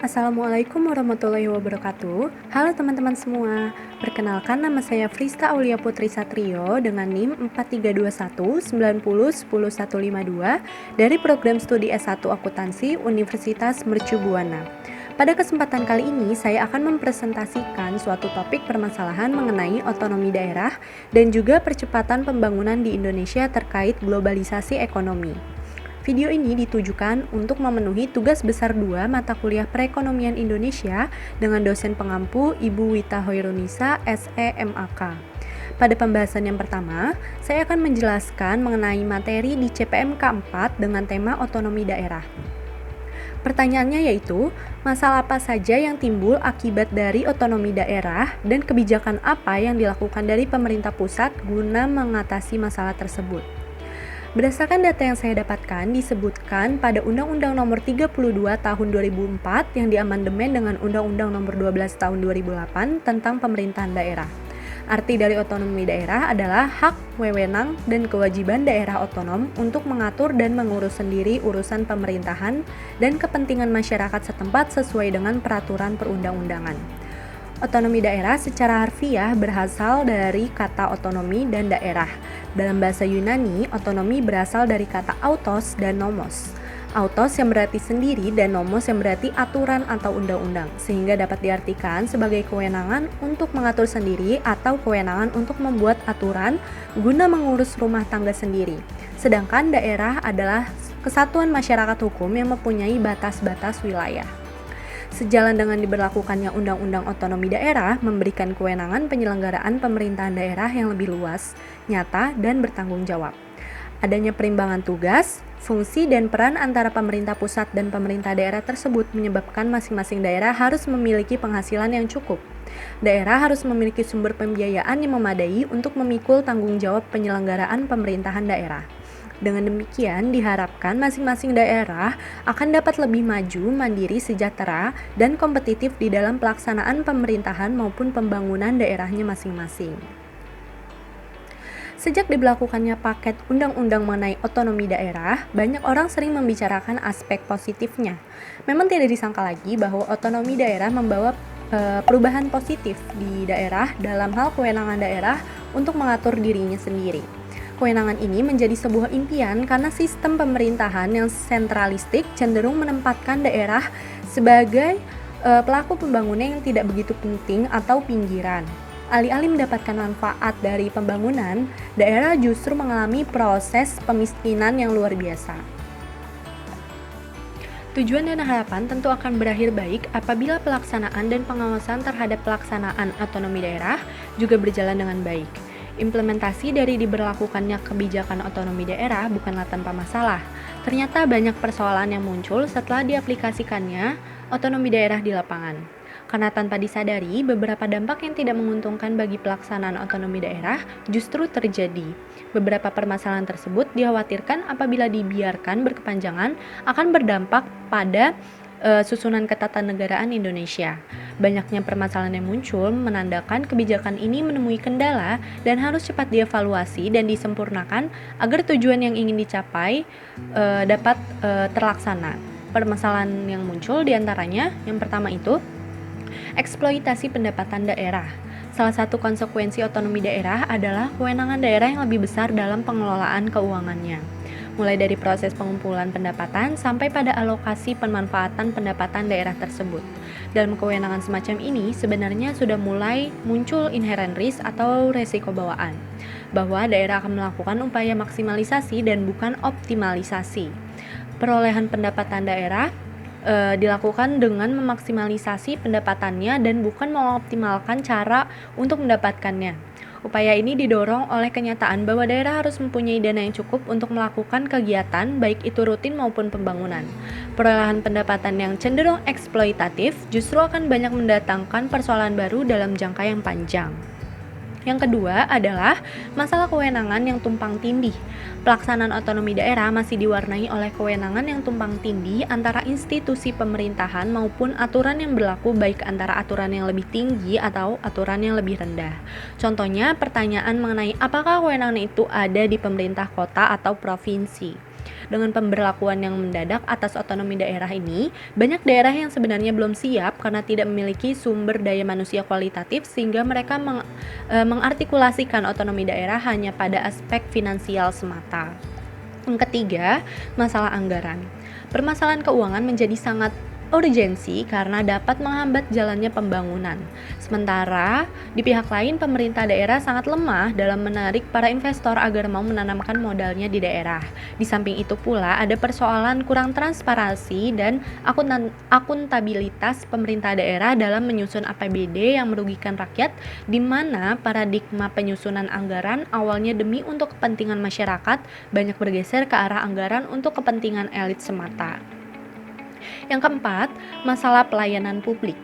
Assalamualaikum warahmatullahi wabarakatuh. Halo teman-teman semua. Perkenalkan, nama saya Frista Aulia Putri Satrio dengan NIM 4321 90 10 152 dari program studi S1 Akuntansi Universitas Mercu Buana. Pada kesempatan kali ini, saya akan mempresentasikan suatu topik permasalahan mengenai otonomi daerah dan juga percepatan pembangunan di Indonesia terkait globalisasi ekonomi. Video ini ditujukan untuk memenuhi tugas besar 2 mata kuliah Perekonomian Indonesia dengan dosen pengampu Ibu Wita Hoirunisa, SEMAK. Pada pembahasan yang pertama, saya akan menjelaskan mengenai materi di CPMK 4 dengan tema otonomi daerah. Pertanyaannya yaitu, masalah apa saja yang timbul akibat dari otonomi daerah dan kebijakan apa yang dilakukan dari pemerintah pusat guna mengatasi masalah tersebut. Berdasarkan data yang saya dapatkan, disebutkan pada Undang-Undang Nomor 32 Tahun 2004 yang diamandemen dengan Undang-Undang Nomor 12 Tahun 2008 tentang pemerintahan daerah. Arti dari otonomi daerah adalah hak, wewenang, dan kewajiban daerah otonom untuk mengatur dan mengurus sendiri urusan pemerintahan dan kepentingan masyarakat setempat sesuai dengan peraturan perundang-undangan. Otonomi daerah secara harfiah berasal dari kata otonomi dan daerah. Dalam bahasa Yunani, otonomi berasal dari kata autos dan nomos. Autos yang berarti sendiri dan nomos yang berarti aturan atau undang-undang, sehingga dapat diartikan sebagai kewenangan untuk mengatur sendiri atau kewenangan untuk membuat aturan guna mengurus rumah tangga sendiri. Sedangkan daerah adalah kesatuan masyarakat hukum yang mempunyai batas-batas wilayah. Sejalan dengan diberlakukannya Undang-Undang Otonomi Daerah memberikan kewenangan penyelenggaraan pemerintahan daerah yang lebih luas, nyata, dan bertanggung jawab. Adanya perimbangan tugas, fungsi, dan peran antara pemerintah pusat dan pemerintah daerah tersebut menyebabkan masing-masing daerah harus memiliki penghasilan yang cukup. Daerah harus memiliki sumber pembiayaan yang memadai untuk memikul tanggung jawab penyelenggaraan pemerintahan daerah. Dengan demikian, diharapkan masing-masing daerah akan dapat lebih maju, mandiri, sejahtera, dan kompetitif di dalam pelaksanaan pemerintahan maupun pembangunan daerahnya masing-masing. Sejak diberlakukannya paket undang-undang mengenai otonomi daerah, banyak orang sering membicarakan aspek positifnya. Memang tidak disangka lagi bahwa otonomi daerah membawa perubahan positif di daerah dalam hal kewenangan daerah untuk mengatur dirinya sendiri. Kewenangan ini menjadi sebuah impian karena sistem pemerintahan yang sentralistik cenderung menempatkan daerah sebagai pelaku pembangunan yang tidak begitu penting atau pinggiran. Alih-alih mendapatkan manfaat dari pembangunan, daerah justru mengalami proses pemiskinan yang luar biasa. Tujuan dan harapan tentu akan berakhir baik apabila pelaksanaan dan pengawasan terhadap pelaksanaan otonomi daerah juga berjalan dengan baik. Implementasi dari diberlakukannya kebijakan otonomi daerah bukanlah tanpa masalah. Ternyata banyak persoalan yang muncul setelah diaplikasikannya otonomi daerah di lapangan. Karena tanpa disadari, beberapa dampak yang tidak menguntungkan bagi pelaksanaan otonomi daerah justru terjadi. Beberapa permasalahan tersebut dikhawatirkan apabila dibiarkan berkepanjangan akan berdampak pada susunan ketatanegaraan Indonesia. Banyaknya permasalahan yang muncul menandakan kebijakan ini menemui kendala dan harus cepat dievaluasi dan disempurnakan agar tujuan yang ingin dicapai dapat terlaksana. Permasalahan yang muncul diantaranya, yang pertama itu, eksploitasi pendapatan daerah. Salah satu konsekuensi otonomi daerah adalah kewenangan daerah yang lebih besar dalam pengelolaan keuangannya. Mulai dari proses pengumpulan pendapatan sampai pada alokasi pemanfaatan pendapatan daerah tersebut. Dalam kewenangan semacam ini, sebenarnya sudah mulai muncul inherent risk atau resiko bawaan, bahwa daerah akan melakukan upaya maksimalisasi dan bukan optimalisasi. Perolehan pendapatan daerah dilakukan dengan memaksimalisasi pendapatannya dan bukan mengoptimalkan cara untuk mendapatkannya. Upaya ini didorong oleh kenyataan bahwa daerah harus mempunyai dana yang cukup untuk melakukan kegiatan, baik itu rutin maupun pembangunan. Perolehan pendapatan yang cenderung eksploitatif justru akan banyak mendatangkan persoalan baru dalam jangka yang panjang. Yang kedua adalah masalah kewenangan yang tumpang tindih. Pelaksanaan otonomi daerah masih diwarnai oleh kewenangan yang tumpang tindih antara institusi pemerintahan maupun aturan yang berlaku, baik antara aturan yang lebih tinggi atau aturan yang lebih rendah. Contohnya, pertanyaan mengenai apakah kewenangan itu ada di pemerintah kota atau provinsi. Dengan pemberlakuan yang mendadak atas otonomi daerah ini, banyak daerah yang sebenarnya belum siap karena tidak memiliki sumber daya manusia kualitatif sehingga mereka mengartikulasikan otonomi daerah hanya pada aspek finansial semata. Yang ketiga, masalah anggaran. Permasalahan keuangan menjadi sangat urgensi karena dapat menghambat jalannya pembangunan. Sementara di pihak lain pemerintah daerah sangat lemah dalam menarik para investor agar mau menanamkan modalnya di daerah. Di samping itu pula ada persoalan kurang transparansi dan akuntabilitas pemerintah daerah dalam menyusun APBD yang merugikan rakyat, di mana paradigma penyusunan anggaran awalnya demi untuk kepentingan masyarakat banyak bergeser ke arah anggaran untuk kepentingan elit semata. Yang keempat, masalah pelayanan publik.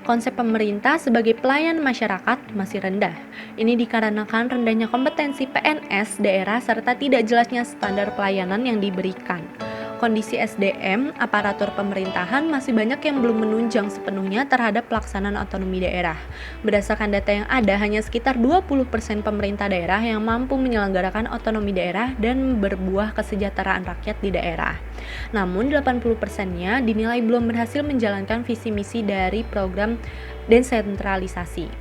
Konsep pemerintah sebagai pelayan masyarakat masih rendah. Ini dikarenakan rendahnya kompetensi PNS daerah serta tidak jelasnya standar pelayanan yang diberikan. Kondisi SDM, aparatur pemerintahan masih banyak yang belum menunjang sepenuhnya terhadap pelaksanaan otonomi daerah. Berdasarkan data yang ada, hanya sekitar 20% pemerintah daerah yang mampu menyelenggarakan otonomi daerah dan berbuah kesejahteraan rakyat di daerah. Namun 80%-nya dinilai belum berhasil menjalankan visi misi dari program desentralisasi.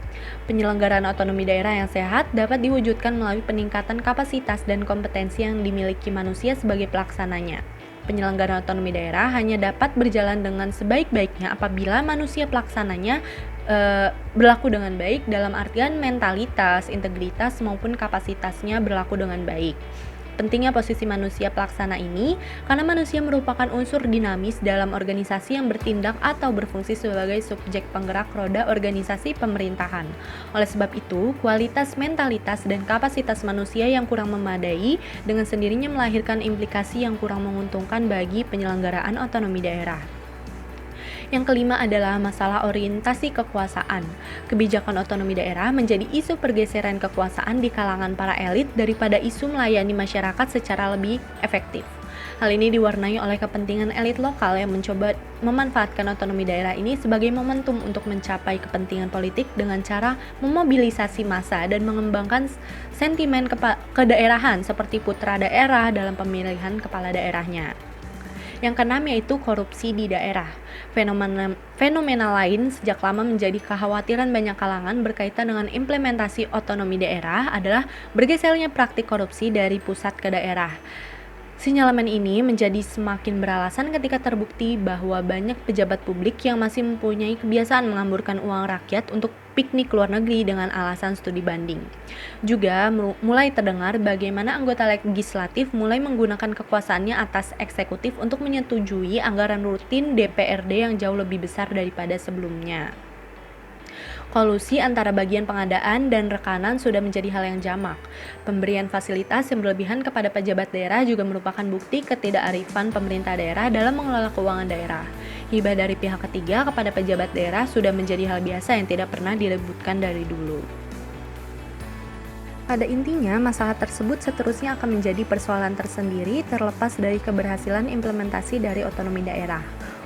Penyelenggaraan otonomi daerah yang sehat dapat diwujudkan melalui peningkatan kapasitas dan kompetensi yang dimiliki manusia sebagai pelaksananya. Penyelenggaraan otonomi daerah hanya dapat berjalan dengan sebaik-baiknya apabila manusia pelaksananya berlaku dengan baik dalam artian mentalitas, integritas maupun kapasitasnya berlaku dengan baik. Pentingnya posisi manusia pelaksana ini karena manusia merupakan unsur dinamis dalam organisasi yang bertindak atau berfungsi sebagai subjek penggerak roda organisasi pemerintahan. Oleh sebab itu, kualitas, mentalitas, dan kapasitas manusia yang kurang memadai dengan sendirinya melahirkan implikasi yang kurang menguntungkan bagi penyelenggaraan otonomi daerah. Yang kelima adalah masalah orientasi kekuasaan. Kebijakan otonomi daerah menjadi isu pergeseran kekuasaan di kalangan para elit daripada isu melayani masyarakat secara lebih efektif. Hal ini diwarnai oleh kepentingan elit lokal yang mencoba memanfaatkan otonomi daerah ini sebagai momentum untuk mencapai kepentingan politik dengan cara memobilisasi massa dan mengembangkan sentimen kedaerahan seperti putra daerah dalam pemilihan kepala daerahnya. Yang keenam yaitu korupsi di daerah. Fenomena lain sejak lama menjadi kekhawatiran banyak kalangan berkaitan dengan implementasi otonomi daerah adalah bergesernya praktik korupsi dari pusat ke daerah. Sinyalemen ini menjadi semakin beralasan ketika terbukti bahwa banyak pejabat publik yang masih mempunyai kebiasaan mengamburkan uang rakyat untuk piknik luar negeri dengan alasan studi banding. Juga mulai terdengar bagaimana anggota legislatif mulai menggunakan kekuasaannya atas eksekutif untuk menyetujui anggaran rutin DPRD yang jauh lebih besar daripada sebelumnya. Kolusi antara bagian pengadaan dan rekanan sudah menjadi hal yang jamak. Pemberian fasilitas yang berlebihan kepada pejabat daerah juga merupakan bukti ketidakarifan pemerintah daerah dalam mengelola keuangan daerah. Hibah dari pihak ketiga kepada pejabat daerah sudah menjadi hal biasa yang tidak pernah direbutkan dari dulu. Pada intinya, masalah tersebut seterusnya akan menjadi persoalan tersendiri terlepas dari keberhasilan implementasi dari otonomi daerah.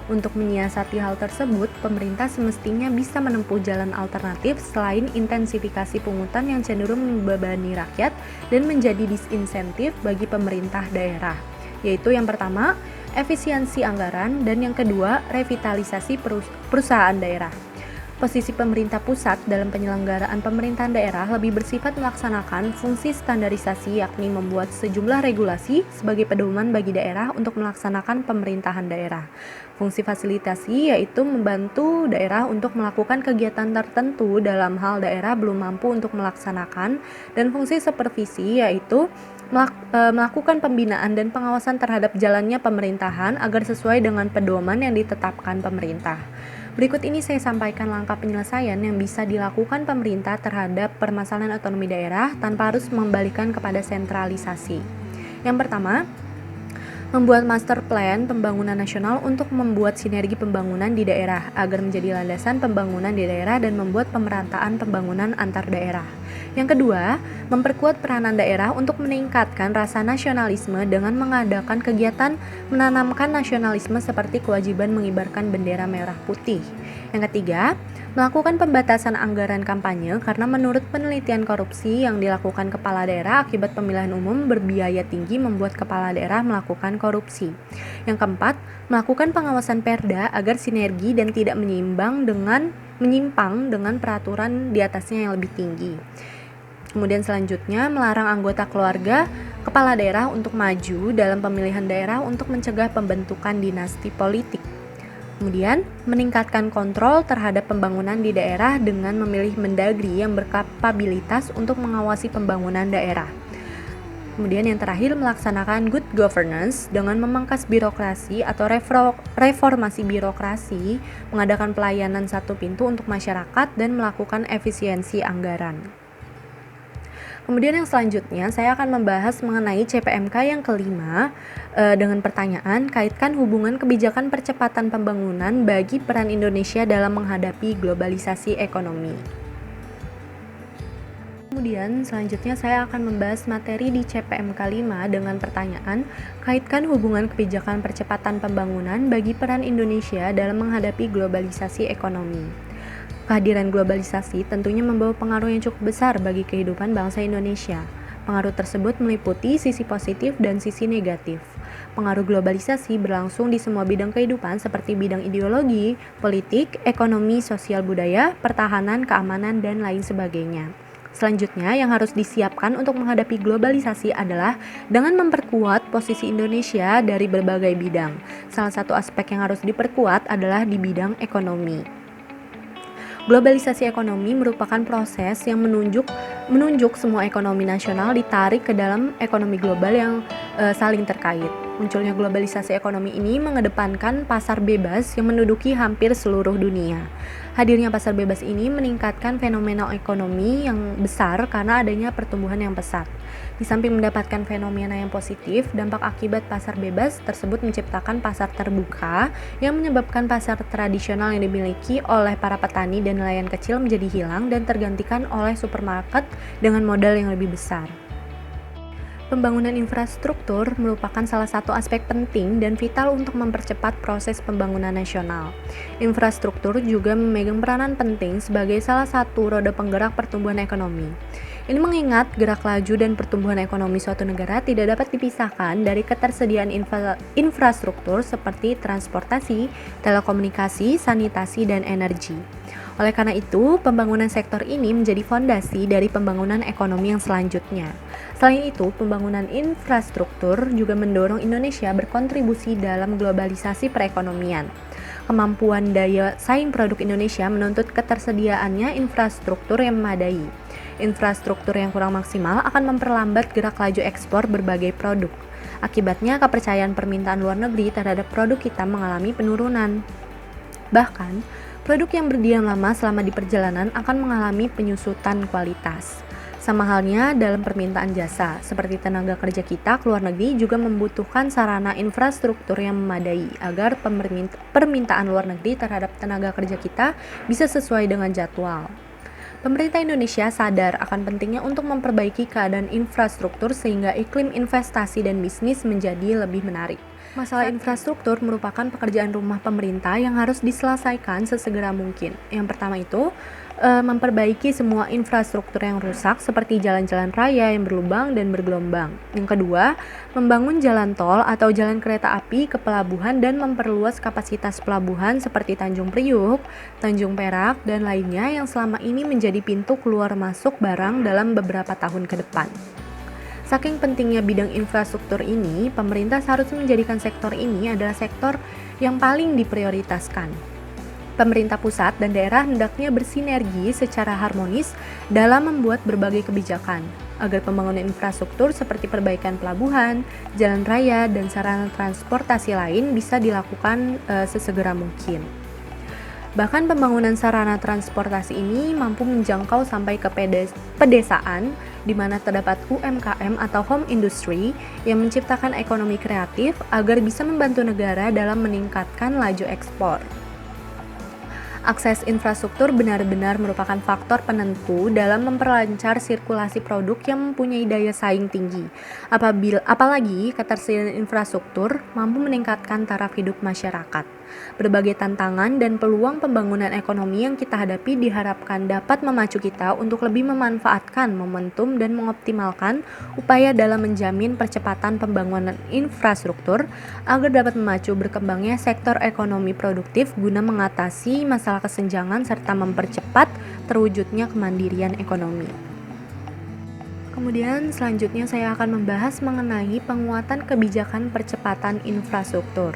Untuk menyiasati hal tersebut, pemerintah semestinya bisa menempuh jalan alternatif selain intensifikasi pungutan yang cenderung membebani rakyat dan menjadi disinsentif bagi pemerintah daerah, yaitu yang pertama, efisiensi anggaran, dan yang kedua, revitalisasi perusahaan daerah. Posisi pemerintah pusat dalam penyelenggaraan pemerintahan daerah lebih bersifat melaksanakan fungsi standarisasi, yakni membuat sejumlah regulasi sebagai pedoman bagi daerah untuk melaksanakan pemerintahan daerah. Fungsi fasilitasi yaitu membantu daerah untuk melakukan kegiatan tertentu dalam hal daerah belum mampu untuk melaksanakan, dan fungsi supervisi yaitu melakukan pembinaan dan pengawasan terhadap jalannya pemerintahan agar sesuai dengan pedoman yang ditetapkan pemerintah. Berikut ini saya sampaikan langkah penyelesaian yang bisa dilakukan pemerintah terhadap permasalahan otonomi daerah tanpa harus membalikan kepada sentralisasi. Yang pertama, membuat master plan pembangunan nasional untuk membuat sinergi pembangunan di daerah agar menjadi landasan pembangunan di daerah dan membuat pemerataan pembangunan antar daerah. Yang kedua, memperkuat peranan daerah untuk meningkatkan rasa nasionalisme dengan mengadakan kegiatan menanamkan nasionalisme seperti kewajiban mengibarkan bendera merah putih. Yang ketiga, melakukan pembatasan anggaran kampanye karena menurut penelitian korupsi yang dilakukan kepala daerah akibat pemilihan umum berbiaya tinggi membuat kepala daerah melakukan korupsi. Yang keempat, melakukan pengawasan Perda agar sinergi dan tidak menyimpang dengan peraturan di atasnya yang lebih tinggi. Kemudian selanjutnya, melarang anggota keluarga kepala daerah untuk maju dalam pemilihan daerah untuk mencegah pembentukan dinasti politik. Kemudian, meningkatkan kontrol terhadap pembangunan di daerah dengan memilih mendagri yang berkapabilitas untuk mengawasi pembangunan daerah. Kemudian yang terakhir, melaksanakan good governance dengan memangkas birokrasi atau reformasi birokrasi, mengadakan pelayanan satu pintu untuk masyarakat, dan melakukan efisiensi anggaran. Kemudian yang selanjutnya saya akan membahas mengenai CPMK yang kelima dengan pertanyaan kaitkan hubungan kebijakan percepatan pembangunan bagi peran Indonesia dalam menghadapi globalisasi ekonomi. Kemudian selanjutnya saya akan membahas materi di CPMK 5 dengan pertanyaan kaitkan hubungan kebijakan percepatan pembangunan bagi peran Indonesia dalam menghadapi globalisasi ekonomi. Kehadiran globalisasi tentunya membawa pengaruh yang cukup besar bagi kehidupan bangsa Indonesia. Pengaruh tersebut meliputi sisi positif dan sisi negatif. Pengaruh globalisasi berlangsung di semua bidang kehidupan seperti bidang ideologi, politik, ekonomi, sosial budaya, pertahanan, keamanan, dan lain sebagainya. Selanjutnya, yang harus disiapkan untuk menghadapi globalisasi adalah dengan memperkuat posisi Indonesia dari berbagai bidang. Salah satu aspek yang harus diperkuat adalah di bidang ekonomi. Globalisasi ekonomi merupakan proses yang menunjuk semua ekonomi nasional ditarik ke dalam ekonomi global yang saling terkait. Munculnya globalisasi ekonomi ini mengedepankan pasar bebas yang menduduki hampir seluruh dunia. Hadirnya pasar bebas ini meningkatkan fenomena ekonomi yang besar karena adanya pertumbuhan yang pesat. Di samping mendapatkan fenomena yang positif, dampak akibat pasar bebas tersebut menciptakan pasar terbuka yang menyebabkan pasar tradisional yang dimiliki oleh para petani dan nelayan kecil menjadi hilang dan tergantikan oleh supermarket dengan modal yang lebih besar. Pembangunan infrastruktur merupakan salah satu aspek penting dan vital untuk mempercepat proses pembangunan nasional. Infrastruktur juga memegang peranan penting sebagai salah satu roda penggerak pertumbuhan ekonomi. Ini mengingat gerak laju dan pertumbuhan ekonomi suatu negara tidak dapat dipisahkan dari ketersediaan infrastruktur seperti transportasi, telekomunikasi, sanitasi, dan energi. Oleh karena itu, pembangunan sektor ini menjadi fondasi dari pembangunan ekonomi yang selanjutnya. Selain itu, pembangunan infrastruktur juga mendorong Indonesia berkontribusi dalam globalisasi perekonomian. Kemampuan daya saing produk Indonesia menuntut ketersediaannya infrastruktur yang memadai. Infrastruktur yang kurang maksimal akan memperlambat gerak laju ekspor berbagai produk. Akibatnya, kepercayaan permintaan luar negeri terhadap produk kita mengalami penurunan. Bahkan, produk yang berdiam lama selama di perjalanan akan mengalami penyusutan kualitas. Sama halnya dalam permintaan jasa, seperti tenaga kerja kita ke luar negeri juga membutuhkan sarana infrastruktur yang memadai agar permintaan luar negeri terhadap tenaga kerja kita bisa sesuai dengan jadwal. Pemerintah Indonesia sadar akan pentingnya untuk memperbaiki keadaan infrastruktur sehingga iklim investasi dan bisnis menjadi lebih menarik. Masalah infrastruktur merupakan pekerjaan rumah pemerintah yang harus diselesaikan sesegera mungkin. Yang pertama itu, memperbaiki semua infrastruktur yang rusak seperti jalan-jalan raya yang berlubang dan bergelombang. Yang kedua, membangun jalan tol atau jalan kereta api ke pelabuhan dan memperluas kapasitas pelabuhan seperti Tanjung Priuk, Tanjung Perak, dan lainnya yang selama ini menjadi pintu keluar masuk barang dalam beberapa tahun ke depan. Saking pentingnya bidang infrastruktur ini, pemerintah seharusnya menjadikan sektor ini adalah sektor yang paling diprioritaskan. Pemerintah pusat dan daerah hendaknya bersinergi secara harmonis dalam membuat berbagai kebijakan agar pembangunan infrastruktur seperti perbaikan pelabuhan, jalan raya, dan sarana transportasi lain bisa dilakukan sesegera mungkin. Bahkan pembangunan sarana transportasi ini mampu menjangkau sampai ke pedesaan di mana terdapat UMKM atau home industry yang menciptakan ekonomi kreatif agar bisa membantu negara dalam meningkatkan laju ekspor. Akses infrastruktur benar-benar merupakan faktor penentu dalam memperlancar sirkulasi produk yang mempunyai daya saing tinggi. Apalagi ketersediaan infrastruktur mampu meningkatkan taraf hidup masyarakat. Berbagai tantangan dan peluang pembangunan ekonomi yang kita hadapi diharapkan dapat memacu kita untuk lebih memanfaatkan momentum dan mengoptimalkan upaya dalam menjamin percepatan pembangunan infrastruktur agar dapat memacu berkembangnya sektor ekonomi produktif guna mengatasi masalah kesenjangan serta mempercepat terwujudnya kemandirian ekonomi. Kemudian selanjutnya saya akan membahas mengenai penguatan kebijakan percepatan infrastruktur.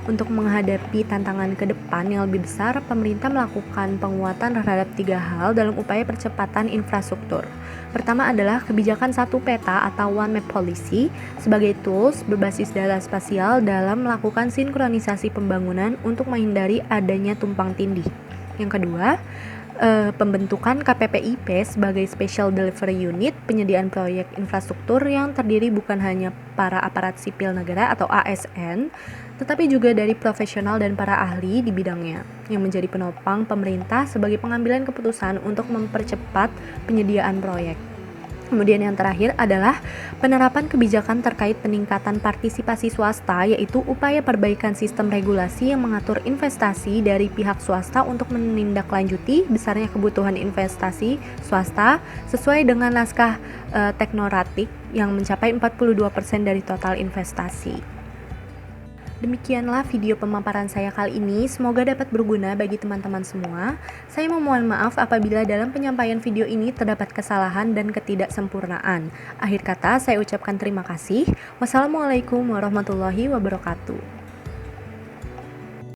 Untuk menghadapi tantangan ke depan yang lebih besar, pemerintah melakukan penguatan terhadap 3 hal dalam upaya percepatan infrastruktur. Pertama adalah kebijakan satu peta atau One Map Policy sebagai tools berbasis data spasial dalam melakukan sinkronisasi pembangunan untuk menghindari adanya tumpang tindih. Yang kedua, pembentukan KPPIP sebagai Special Delivery Unit penyediaan proyek infrastruktur yang terdiri bukan hanya para aparat sipil negara atau ASN, tetapi juga dari profesional dan para ahli di bidangnya, yang menjadi penopang pemerintah sebagai pengambilan keputusan untuk mempercepat penyediaan proyek. Kemudian yang terakhir adalah penerapan kebijakan terkait peningkatan partisipasi swasta, yaitu upaya perbaikan sistem regulasi yang mengatur investasi dari pihak swasta untuk menindaklanjuti besarnya kebutuhan investasi swasta sesuai dengan naskah teknoratik yang mencapai 42% dari total investasi. Demikianlah video pemaparan saya kali ini, semoga dapat berguna bagi teman-teman semua. Saya memohon maaf apabila dalam penyampaian video ini terdapat kesalahan dan ketidaksempurnaan. Akhir kata, saya ucapkan terima kasih. Wassalamualaikum warahmatullahi wabarakatuh.